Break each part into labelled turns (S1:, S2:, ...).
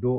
S1: 2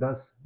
S1: 10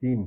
S1: 3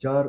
S1: 4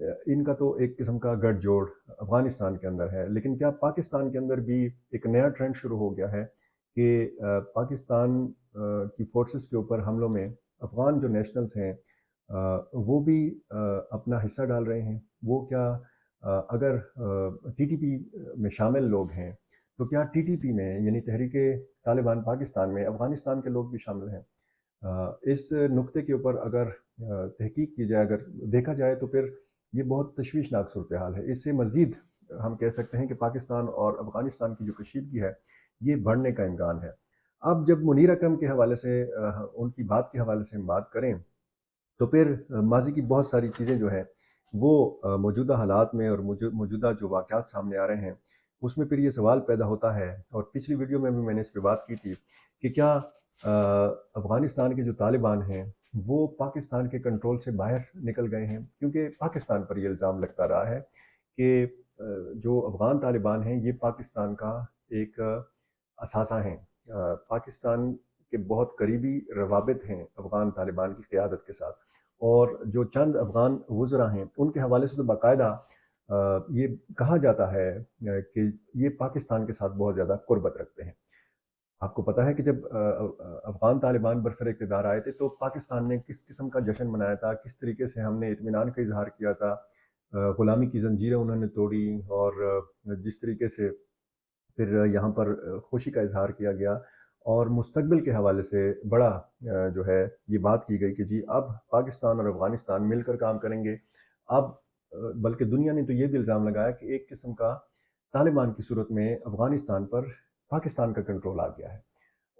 S1: ان کا تو ایک قسم کا گٹھ جوڑ افغانستان کے اندر ہے، لیکن کیا پاکستان کے اندر بھی ایک نیا ٹرینڈ شروع ہو گیا ہے کہ پاکستان کی فورسز کے اوپر حملوں میں افغان جو نیشنلز ہیں وہ بھی اپنا حصہ ڈال رہے ہیں؟ وہ کیا اگر ٹی ٹی پی میں شامل لوگ ہیں تو کیا ٹی ٹی پی میں یعنی تحریک طالبان پاکستان میں افغانستان کے لوگ بھی شامل ہیں؟ اس نقطے کے اوپر اگر تحقیق کی جائے، اگر دیکھا جائے تو پھر یہ بہت تشویشناک صورتحال ہے۔ اس سے مزید ہم کہہ سکتے ہیں کہ پاکستان اور افغانستان کی جو کشیدگی ہے یہ بڑھنے کا امکان ہے۔ اب جب منیر اکرم کے حوالے سے ان کی بات کے حوالے سے ہم بات کریں تو پھر ماضی کی بہت ساری چیزیں جو ہیں وہ موجودہ حالات میں اور موجودہ جو واقعات سامنے آ رہے ہیں اس میں پھر یہ سوال پیدا ہوتا ہے، اور پچھلی ویڈیو میں بھی میں نے اس پہ بات کی تھی کہ کیا افغانستان کے جو طالبان ہیں وہ پاکستان کے کنٹرول سے باہر نکل گئے ہیں؟ کیونکہ پاکستان پر یہ الزام لگتا رہا ہے کہ جو افغان طالبان ہیں یہ پاکستان کا ایک اثاثہ ہیں، پاکستان کے بہت قریبی روابط ہیں افغان طالبان کی قیادت کے ساتھ، اور جو چند افغان وزراء ہیں ان کے حوالے سے تو باقاعدہ یہ کہا جاتا ہے کہ یہ پاکستان کے ساتھ بہت زیادہ قربت رکھتے ہیں۔ آپ کو پتہ ہے کہ جب افغان طالبان برسر اقتدار آئے تھے تو پاکستان نے کس قسم کا جشن منایا تھا، کس طریقے سے ہم نے اطمینان کا اظہار کیا تھا، غلامی کی زنجیریں انہوں نے توڑی، اور جس طریقے سے پھر یہاں پر خوشی کا اظہار کیا گیا، اور مستقبل کے حوالے سے بڑا جو ہے یہ بات کی گئی کہ جی اب پاکستان اور افغانستان مل کر کام کریں گے۔ اب بلکہ دنیا نے تو یہ بھی الزام لگایا کہ ایک قسم کا طالبان کی صورت میں افغانستان پر پاکستان کا کنٹرول آ گیا ہے،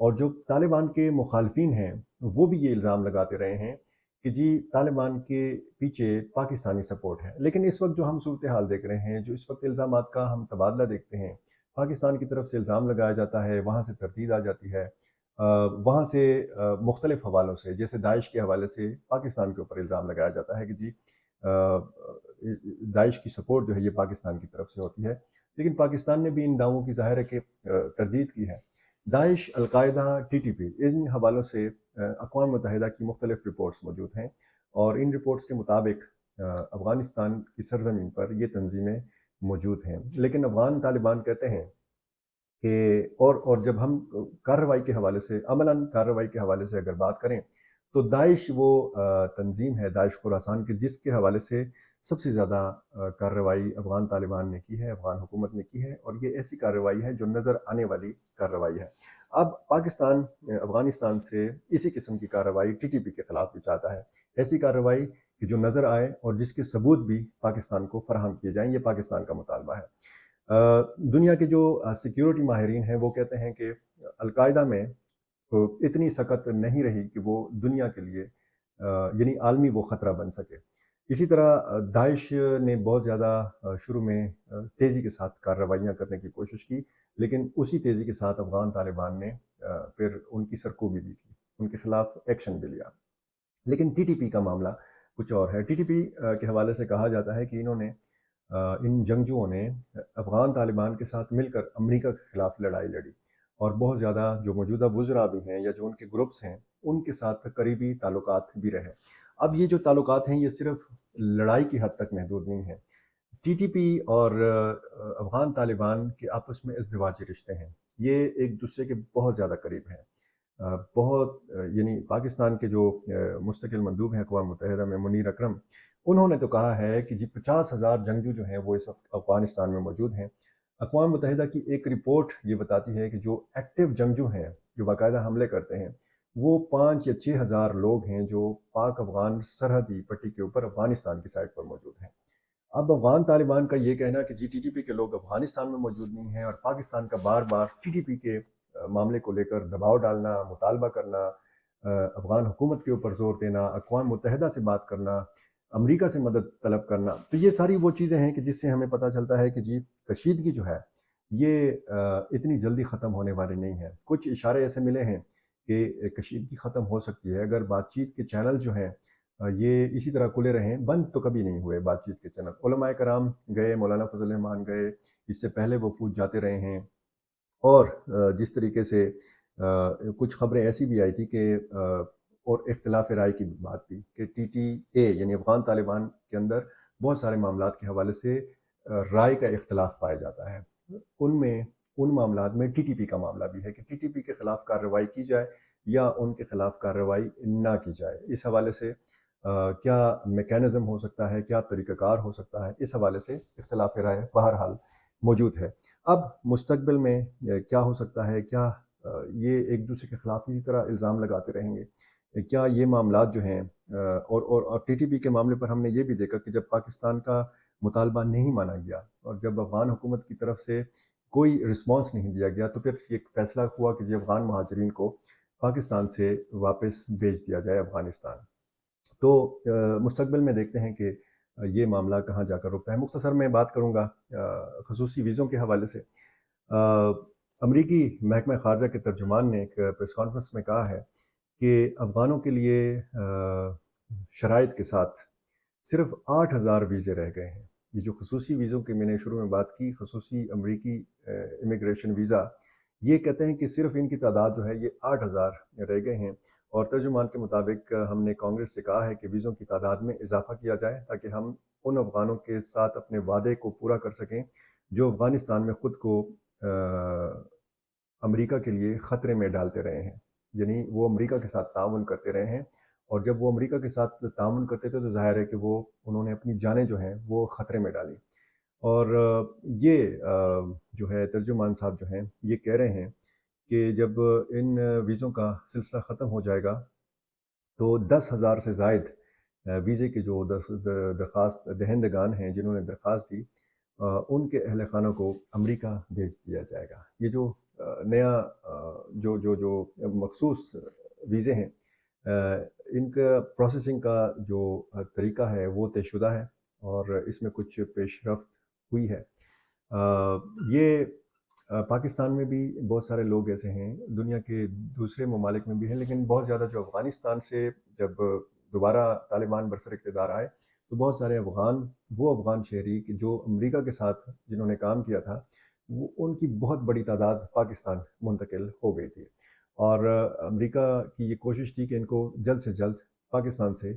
S1: اور جو طالبان کے مخالفین ہیں وہ بھی یہ الزام لگاتے رہے ہیں کہ جی طالبان کے پیچھے پاکستانی سپورٹ ہے۔ لیکن اس وقت جو ہم صورتحال دیکھ رہے ہیں، جو اس وقت الزامات کا ہم تبادلہ دیکھتے ہیں، پاکستان کی طرف سے الزام لگایا جاتا ہے، وہاں سے تردید آ جاتی ہے، وہاں سے مختلف حوالوں سے جیسے داعش کے حوالے سے پاکستان کے اوپر الزام لگایا جاتا ہے کہ جی داعش کی سپورٹ جو ہے یہ پاکستان کی طرف سے ہوتی ہے، لیکن پاکستان نے بھی ان دعووں کی ظاہر ہے کہ تردید کی ہے۔ داعش، القاعدہ، ٹی ٹی پی، ان حوالوں سے اقوام متحدہ کی مختلف رپورٹس موجود ہیں، اور ان رپورٹس کے مطابق افغانستان کی سرزمین پر یہ تنظیمیں موجود ہیں، لیکن افغان طالبان کہتے ہیں کہ اور جب ہم کارروائی کے حوالے سے، عملاً کارروائی کے حوالے سے اگر بات کریں تو داعش وہ تنظیم ہے، داعش خراسان کے، جس کے حوالے سے سب سے زیادہ کارروائی افغان طالبان نے کی ہے، افغان حکومت نے کی ہے، اور یہ ایسی کارروائی ہے جو نظر آنے والی کارروائی ہے۔ اب پاکستان افغانستان سے اسی قسم کی کارروائی ٹی ٹی پی کے خلاف بھی چاہتا ہے، ایسی کارروائی کہ جو نظر آئے اور جس کے ثبوت بھی پاکستان کو فراہم کیے جائیں، یہ پاکستان کا مطالبہ ہے۔ دنیا کے جو سیکیورٹی ماہرین ہیں وہ کہتے ہیں کہ القاعدہ میں اتنی سخت نہیں رہی کہ وہ دنیا کے لیے یعنی عالمی وہ خطرہ بن سکے۔ اسی طرح داعش نے بہت زیادہ شروع میں تیزی کے ساتھ کارروائیاں کرنے کی کوشش کی، لیکن اسی تیزی کے ساتھ افغان طالبان نے پھر ان کی سرکوبی بھی کی، ان کے خلاف ایکشن بھی لیا۔ لیکن ٹی ٹی پی کا معاملہ کچھ اور ہے۔ ٹی ٹی پی کے حوالے سے کہا جاتا ہے کہ انہوں نے ان جنگجوؤں نے افغان طالبان کے ساتھ مل کر امریکہ کے خلاف لڑائی لڑی، اور بہت زیادہ جو موجودہ وزراء بھی ہیں یا جو ان کے گروپس ہیں ان کے ساتھ قریبی تعلقات بھی رہے۔ اب یہ جو تعلقات ہیں یہ صرف لڑائی کی حد تک محدود نہیں ہیں، ٹی ٹی پی اور افغان طالبان کے آپس میں ازدواجی رشتے ہیں، یہ ایک دوسرے کے بہت زیادہ قریب ہیں۔ بہت یعنی پاکستان کے جو مستقل مندوب ہیں اقوام متحدہ میں، منیر اکرم، انہوں نے تو کہا ہے کہ جی 50,000 جنگجو جو ہیں وہ اس وقت افغانستان میں موجود ہیں۔ اقوام متحدہ کی ایک رپورٹ یہ بتاتی ہے کہ جو ایکٹیو جنگجو ہیں، جو باقاعدہ حملے کرتے ہیں، وہ 5 یا 6,000 لوگ ہیں جو پاک افغان سرحدی پٹی کے اوپر افغانستان کی سائٹ پر موجود ہیں۔ اب افغان طالبان کا یہ کہنا کہ جی ٹی ٹی پی کے لوگ افغانستان میں موجود نہیں ہیں، اور پاکستان کا بار بار ٹی ٹی پی کے معاملے کو لے کر دباؤ ڈالنا، مطالبہ کرنا، افغان حکومت کے اوپر زور دینا، اقوام متحدہ سے بات کرنا، امریکہ سے مدد طلب کرنا، تو یہ ساری وہ چیزیں ہیں کہ جس سے ہمیں پتہ چلتا ہے کہ جی کشیدگی جو ہے یہ اتنی جلدی ختم ہونے والی نہیں ہے۔ کچھ اشارے ایسے ملے ہیں کہ کشیدگی ختم ہو سکتی ہے اگر بات چیت کے چینل جو ہیں یہ اسی طرح کھلے رہیں، بند تو کبھی نہیں ہوئے بات چیت کے چینل۔ علماء کرام گئے، مولانا فضل الرحمان گئے، اس سے پہلے وفود جاتے رہے ہیں، اور جس طریقے سے کچھ خبریں ایسی بھی آئی تھی کہ اور اختلاف رائے کی بات بھی کہ ٹی ٹی اے یعنی افغان طالبان کے اندر بہت سارے معاملات کے حوالے سے رائے کا اختلاف پایا جاتا ہے۔ ان معاملات میں ٹی ٹی پی کا معاملہ بھی ہے کہ ٹی ٹی پی کے خلاف کارروائی کی جائے یا ان کے خلاف کارروائی نہ کی جائے۔ اس حوالے سے کیا میکینزم ہو سکتا ہے، کیا طریقہ کار ہو سکتا ہے، اس حوالے سے اختلاف رائے بہرحال موجود ہے۔ اب مستقبل میں کیا ہو سکتا ہے، کیا یہ ایک دوسرے کے خلاف اسی طرح الزام لگاتے رہیں گے؟ کیا یہ معاملات جو ہیں اور ٹی ٹی پی کے معاملے پر ہم نے یہ بھی دیکھا کہ جب پاکستان کا مطالبہ نہیں مانا گیا اور جب افغان حکومت کی طرف سے کوئی رسپانس نہیں دیا گیا تو پھر ایک فیصلہ ہوا کہ افغان مہاجرین کو پاکستان سے واپس بھیج دیا جائے افغانستان۔ تو مستقبل میں دیکھتے ہیں کہ یہ معاملہ کہاں جا کر رکتا ہے۔ مختصر میں بات کروں گا خصوصی ویزوں کے حوالے سے۔ امریکی محکمہ خارجہ کے ترجمان نے ایک پریس کانفرنس میں کہا ہے کہ افغانوں کے لیے شرائط کے ساتھ صرف 8,000 ویزے رہ گئے ہیں۔ یہ جو خصوصی ویزوں کی میں نے شروع میں بات کی، خصوصی امریکی امیگریشن ویزا، یہ کہتے ہیں کہ صرف ان کی تعداد جو ہے یہ 8,000 رہ گئے ہیں، اور ترجمان کے مطابق ہم نے کانگریس سے کہا ہے کہ ویزوں کی تعداد میں اضافہ کیا جائے تاکہ ہم ان افغانوں کے ساتھ اپنے وعدے کو پورا کر سکیں جو افغانستان میں خود کو امریکہ کے لیے خطرے میں ڈالتے رہے ہیں۔ یعنی وہ امریکہ کے ساتھ تعاون کرتے رہے ہیں، اور جب وہ امریکہ کے ساتھ تعاون کرتے تھے تو ظاہر ہے کہ انہوں نے اپنی جانیں جو ہیں وہ خطرے میں ڈالی۔ اور یہ جو ہے ترجمان صاحب جو ہیں یہ کہہ رہے ہیں کہ جب ان ویزوں کا سلسلہ ختم ہو جائے گا تو 10,000 سے زائد ویزے کے جو درخواست دہندگان ہیں جنہوں نے درخواست دی، ان کے اہل خانوں کو امریکہ بھیج دیا جائے گا۔ یہ جو نیا جو مخصوص ویزے ہیں، ان کا پروسیسنگ کا جو طریقہ ہے وہ طے شدہ ہے اور اس میں کچھ پیش رفت ہوئی ہے۔ یہ پاکستان میں بھی بہت سارے لوگ ایسے ہیں، دنیا کے دوسرے ممالک میں بھی ہیں، لیکن بہت زیادہ جو افغانستان سے جب دوبارہ طالبان برسر اقتدار آئے تو بہت سارے وہ افغان شہری جو امریکہ کے ساتھ جنہوں نے کام کیا تھا، ان کی بہت بڑی تعداد پاکستان منتقل ہو گئی تھی، اور امریکہ کی یہ کوشش تھی کہ ان کو جلد سے جلد پاکستان سے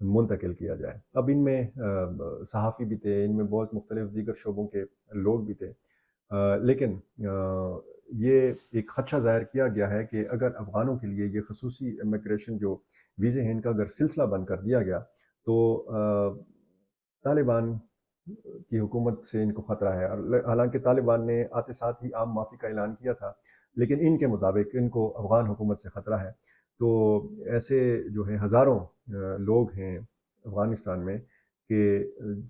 S1: منتقل کیا جائے۔ اب ان میں صحافی بھی تھے، ان میں بہت مختلف دیگر شعبوں کے لوگ بھی تھے، لیکن یہ ایک خدشہ ظاہر کیا گیا ہے کہ اگر افغانوں کے لیے یہ خصوصی امیگریشن جو ویزے ہیں ان کا اگر سلسلہ بند کر دیا گیا تو طالبان کی حکومت سے ان کو خطرہ ہے۔ حالانکہ طالبان نے آتے ساتھ ہی عام معافی کا اعلان کیا تھا، لیکن ان کے مطابق ان کو افغان حکومت سے خطرہ ہے۔ تو ایسے جو ہے ہزاروں لوگ ہیں افغانستان میں کہ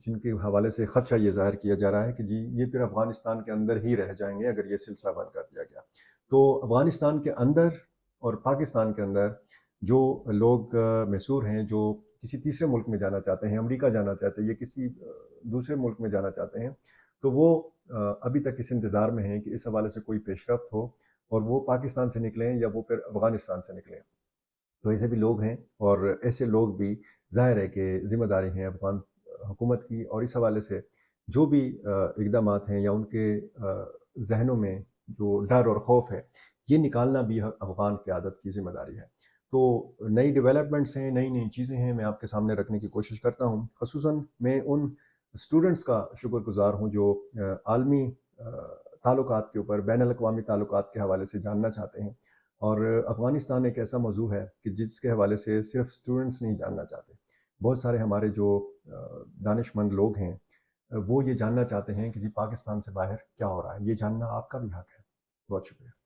S1: جن کے حوالے سے خدشہ یہ ظاہر کیا جا رہا ہے کہ جی یہ پھر افغانستان کے اندر ہی رہ جائیں گے اگر یہ سلسلہ بند کر دیا گیا۔ تو افغانستان کے اندر اور پاکستان کے اندر جو لوگ محصور ہیں، جو کسی تیسرے ملک میں جانا چاہتے ہیں، امریکہ جانا چاہتے ہیں یا کسی دوسرے ملک میں جانا چاہتے ہیں، تو وہ ابھی تک اس انتظار میں ہیں کہ اس حوالے سے کوئی پیش رفت ہو اور وہ پاکستان سے نکلیں یا وہ پھر افغانستان سے نکلیں۔ تو ایسے بھی لوگ ہیں، اور ایسے لوگ بھی ظاہر ہے کہ ذمہ داری ہیں افغان حکومت کی، اور اس حوالے سے جو بھی اقدامات ہیں یا ان کے ذہنوں میں جو ڈر اور خوف ہے یہ نکالنا بھی افغان قیادت کی ذمہ داری ہے۔ تو نئی ڈیولپمنٹس ہیں، نئی چیزیں ہیں، میں آپ کے سامنے رکھنے کی کوشش کرتا ہوں۔ خصوصاً میں ان اسٹوڈنٹس کا شکر گزار ہوں جو عالمی تعلقات کے اوپر، بین الاقوامی تعلقات کے حوالے سے جاننا چاہتے ہیں، اور افغانستان ایک ایسا موضوع ہے کہ جس کے حوالے سے صرف اسٹوڈنٹس نہیں جاننا چاہتے، بہت سارے ہمارے جو دانش مند لوگ ہیں وہ یہ جاننا چاہتے ہیں کہ جی پاکستان سے باہر کیا ہو رہا ہے۔ یہ جاننا آپ کا بھی حق ہے۔ بہت شکریہ۔